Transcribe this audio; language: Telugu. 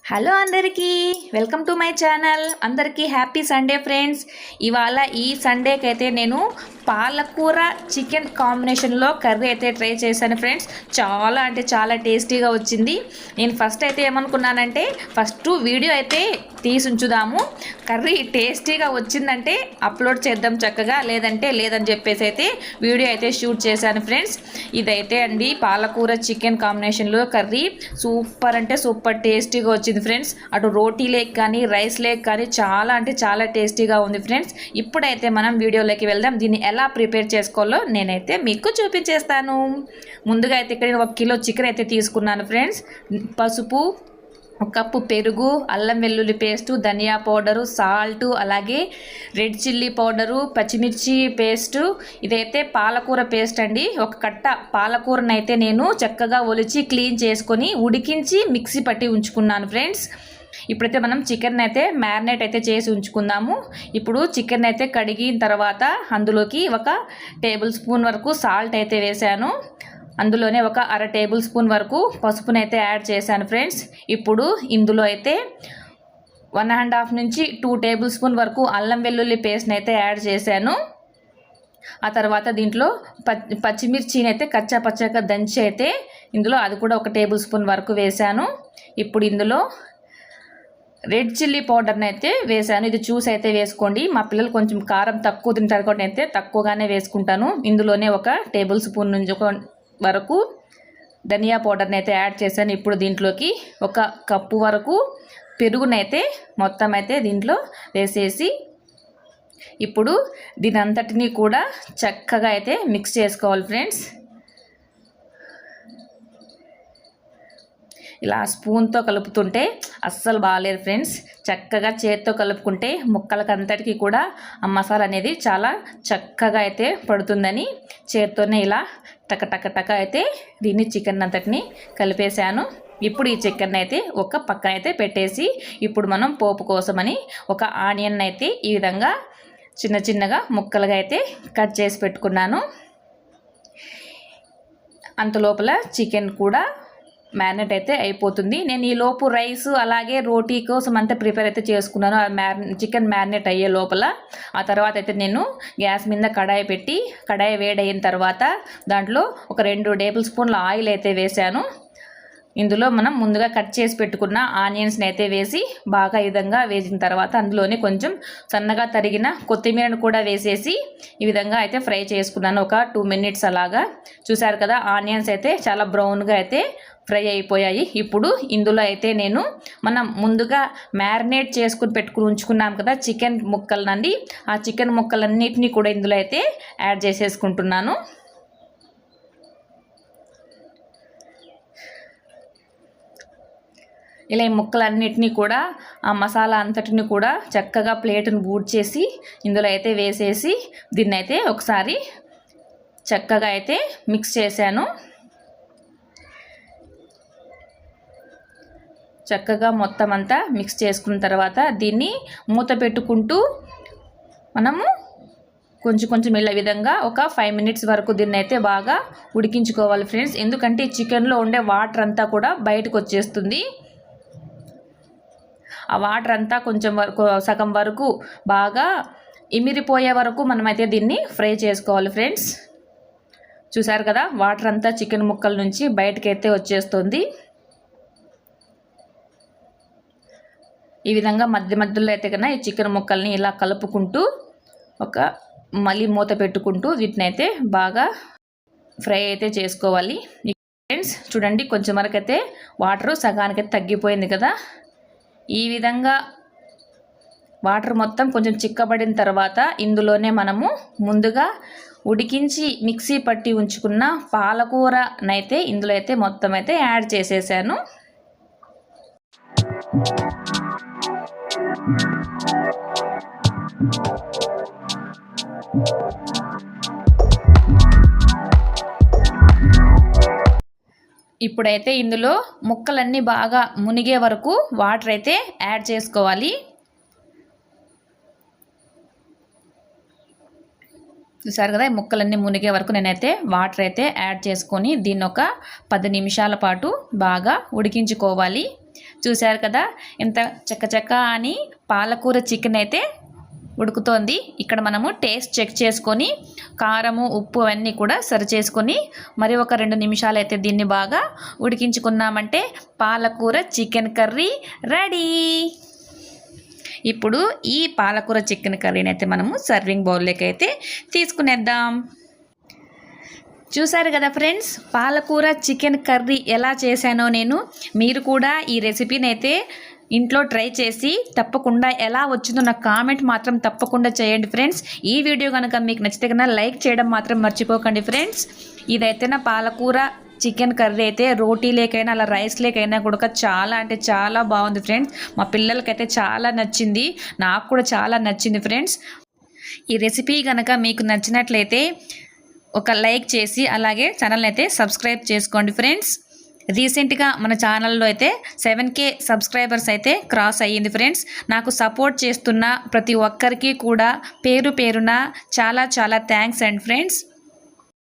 హలో అందరికీ వెల్కమ్ టు మై ఛానల్. అందరికీ హ్యాపీ సండే ఫ్రెండ్స్. ఇవాళ ఈ సండేకి అయితే నేను పాలకూర చికెన్ కాంబినేషన్లో కర్రీ అయితే ట్రై చేశాను ఫ్రెండ్స్. చాలా అంటే చాలా టేస్టీగా వచ్చింది. నేను ఫస్ట్ అయితే ఏమనుకున్నానంటే ఫస్ట్ వీడియో అయితే తీసి ఉంచుదాము, కర్రీ టేస్టీగా వచ్చిందంటే అప్లోడ్ చేద్దాం చక్కగా, లేదంటే లేదని చెప్పేసి అయితే వీడియో అయితే షూట్ చేశాను ఫ్రెండ్స్. ఇదైతే అండి పాలకూర చికెన్ కాంబినేషన్లో కర్రీ సూపర్ అంటే సూపర్ టేస్టీగా వచ్చింది ఫ్రెండ్స్. అటు రోటీ లేక్ కానీ రైస్ లేక్ కానీ చాలా అంటే చాలా టేస్టీగా ఉంది ఫ్రెండ్స్. ఇప్పుడైతే మనం వీడియోలోకి వెళ్దాం. దీన్ని ఎలా ప్రిపేర్ చేసుకోవాలో నేనైతే మీకు చూపించేస్తాను. ముందుగా అయితే ఇక్కడ 1 కిలో చికెన్ అయితే తీసుకున్నాను ఫ్రెండ్స్. పసుపు, 1 కప్పు పెరుగు, అల్లం వెల్లుల్లి పేస్టు, ధనియా పౌడరు, సాల్టు, అలాగే రెడ్ చిల్లీ పౌడరు, పచ్చిమిర్చి పేస్టు. ఇదైతే పాలకూర పేస్ట్ అండి. 1 కట్ట పాలకూరనైతే నేను చక్కగా ఒలిచి క్లీన్ చేసుకొని ఉడికించి మిక్సీ పట్టి ఉంచుకున్నాను ఫ్రెండ్స్. ఇప్పుడైతే మనం చికెన్ అయితే మ్యారినేట్ అయితే చేసి ఉంచుకుందాము. ఇప్పుడు చికెన్ అయితే కడిగిన తర్వాత అందులోకి 1 టేబుల్ స్పూన్ వరకు సాల్ట్ అయితే వేసాను. అందులోనే 1/2 టేబుల్ స్పూన్ వరకు పసుపునైతే యాడ్ చేశాను ఫ్రెండ్స్. ఇప్పుడు ఇందులో అయితే 1.5 నుంచి 2 టేబుల్ స్పూన్ వరకు అల్లం వెల్లుల్లి పేస్ట్ని అయితే యాడ్ చేశాను. ఆ తర్వాత దీంట్లో పచ్చిమిర్చిని అయితే కచ్చా పచ్చగా దంచి అయితే ఇందులో అది కూడా 1 టేబుల్ స్పూన్ వరకు వేశాను. ఇప్పుడు ఇందులో రెడ్ చిల్లీ పౌడర్ని అయితే వేసాను. ఇది చూసి అయితే వేసుకోండి. మా పిల్లలు కొంచెం కారం తక్కువ తింటారు కాబట్టి అయితే తక్కువగానే వేసుకుంటాను. ఇందులోనే 1 టేబుల్ స్పూన్ నుంచి వరకు ధనియా పౌడర్ని అయితే యాడ్ చేశాను. ఇప్పుడు దీంట్లోకి 1 కప్పు వరకు పెరుగునైతే మొత్తం అయితే దీంట్లో వేసేసి ఇప్పుడు దీని అంతటినీ కూడా చక్కగా అయితే మిక్స్ చేసుకోవాలి ఫ్రెండ్స్. ఇలా స్పూన్తో కలుపుతుంటే అస్సలు బాగాలేదు ఫ్రెండ్స్. చక్కగా చేత్తో కలుపుకుంటే ముక్కలకి అంతటికీ కూడా ఆ మసాలా అనేది చాలా చక్కగా అయితే పడుతుందని చేత్తోనే ఇలా టక అయితే దీన్ని చికెన్ అంతటిని కలిపేశాను. ఇప్పుడు ఈ చికెన్ అయితే ఒక పక్కన అయితే పెట్టేసి ఇప్పుడు మనం పోపు కోసమని 1 ఆనియన్ అయితే ఈ విధంగా చిన్నగా ముక్కలుగా అయితే కట్ చేసి పెట్టుకున్నాను. అంతలోపల చికెన్ కూడా మ్యారినేట్ అయితే అయిపోతుంది. నేను ఈ లోపు రైస్ అలాగే రోటీ కోసం అంతా ప్రిపేర్ అయితే చేసుకున్నాను. చికెన్ మ్యారినేట్ అయ్యే లోపల ఆ తర్వాత అయితే నేను గ్యాస్ మీద కడాయి పెట్టి కడాయి వేడైన తర్వాత దాంట్లో 2 టేబుల్ స్పూన్ల ఆయిల్ అయితే వేసాను. ఇందులో మనం ముందుగా కట్ చేసి పెట్టుకున్న ఆనియన్స్ని అయితే వేసి బాగా ఈ విధంగా వేసిన తర్వాత అందులోనే కొంచెం సన్నగా తరిగిన కొత్తిమీరను కూడా వేసేసి ఈ విధంగా అయితే ఫ్రై చేసుకున్నాను 2 మినిట్స్ అలాగా. చూసారు కదా ఆనియన్స్ అయితే చాలా బ్రౌన్గా అయితే ఫ్రై అయిపోయాయి. ఇప్పుడు ఇందులో అయితే నేను మనం ముందుగా మ్యారినేట్ చేసుకుని ఉంచుకున్నాం కదా చికెన్ ముక్కలనండి, ఆ చికెన్ ముక్కలన్నిటినీ కూడా ఇందులో అయితే యాడ్ చేసేసుకుంటున్నాను. ఇలా ఈ ముక్కలన్నిటినీ కూడా ఆ మసాలా అంతటిని కూడా చక్కగా ప్లేట్ను బూట్ చేసి ఇందులో అయితే వేసేసి దీన్ని అయితే ఒకసారి చక్కగా అయితే మిక్స్ చేశాను. చక్కగా మొత్తం అంతా మిక్స్ చేసుకున్న తర్వాత దీన్ని మూత పెట్టుకుంటూ మనము కొంచెం ఇలా విధంగా 5 మినిట్స్ వరకు దీన్ని అయితే బాగా ఉడికించుకోవాలి ఫ్రెండ్స్. ఎందుకంటే చికెన్లో ఉండే వాటర్ అంతా కూడా బయటకు వచ్చేస్తుంది. ఆ వాటర్ అంతా కొంచెం వరకు సగం వరకు బాగా ఇమిరిపోయే వరకు మనమైతే దీన్ని ఫ్రై చేసుకోవాలి ఫ్రెండ్స్. చూసారు కదా వాటర్ అంతా చికెన్ ముక్కల నుంచి బయటకైతే వచ్చేస్తుంది. ఈ విధంగా మధ్యలో అయితే కన్నా ఈ చికెన్ ముక్కల్ని ఇలా కలుపుకుంటూ మళ్ళీ మూత పెట్టుకుంటూ వీటిని అయితే బాగా ఫ్రై అయితే చేసుకోవాలి ఫ్రెండ్స్. చూడండి కొంచెం వరకు అయితే వాటర్ సగానికైతే తగ్గిపోయింది కదా. ఈ విధంగా వాటర్ మొత్తం కొంచెం చిక్కబడిన తర్వాత ఇందులోనే మనము ముందుగా ఉడికించి మిక్సీ పట్టి ఉంచుకున్న పాలకూరనైతే ఇందులో అయితే మొత్తం అయితే యాడ్ చేసేసాను. ఇప్పుడైతే ఇందులో ముక్కలన్నీ బాగా మునిగే వరకు వాటర్ అయితే యాడ్ చేసుకోవాలి. చూసారు కదా ముక్కలన్నీ మునిగే వరకు నేనైతే వాటర్ అయితే యాడ్ చేసుకొని దీన్ని 10 నిమిషాల పాటు బాగా ఉడికించుకోవాలి. చూశారు కదా ఎంత చక్కచక్క అని పాలకూర చికెన్ అయితే ఉడుకుతోంది. ఇక్కడ మనము టేస్ట్ చెక్ చేసుకొని కారము ఉప్పు అవన్నీ కూడా సరి చేసుకొని మరి ఒక 2 నిమిషాలు అయితే దీన్ని బాగా ఉడికించుకున్నామంటే పాలకూర చికెన్ కర్రీ రెడీ. ఇప్పుడు ఈ పాలకూర చికెన్ కర్రీని అయితే మనము సర్వింగ్ బౌల్లోకి అయితే తీసుకునేద్దాం. చూసారు కదా ఫ్రెండ్స్, పాలకూర చికెన్ కర్రీ ఎలా చేశానో నేను. మీరు కూడా ఈ రెసిపీని అయితే ఇంట్లో ట్రై చేసి తప్పకుండా ఎలా వచ్చిందో నాకు కామెంట్ మాత్రం తప్పకుండా చేయండి ఫ్రెండ్స్. ఈ వీడియో కనుక మీకు నచ్చితే కన్నా లైక్ చేయడం మాత్రం మర్చిపోకండి ఫ్రెండ్స్. ఇదైతే నా పాలకూర చికెన్ కర్రీ అయితే రోటీ లేకైనా అలా రైస్ లేకైనా కూడా చాలా అంటే చాలా బాగుంది ఫ్రెండ్స్. మా పిల్లలకైతే చాలా నచ్చింది, నాకు కూడా చాలా నచ్చింది ఫ్రెండ్స్. ఈ రెసిపీ కనుక మీకు నచ్చినట్లయితే ఒక లైక్ చేసి అలాగే ఛానల్ని అయితే సబ్స్క్రైబ్ చేసుకోండి ఫ్రెండ్స్. రీసెంట్గా మన ఛానల్లో అయితే 7K సబ్స్క్రైబర్స్ అయితే క్రాస్ అయ్యింది ఫ్రెండ్స్. నాకు సపోర్ట్ చేస్తున్న ప్రతి ఒక్కరికి కూడా పేరు పేరున చాలా చాలా థ్యాంక్స్ అండ్ ఫ్రెండ్స్.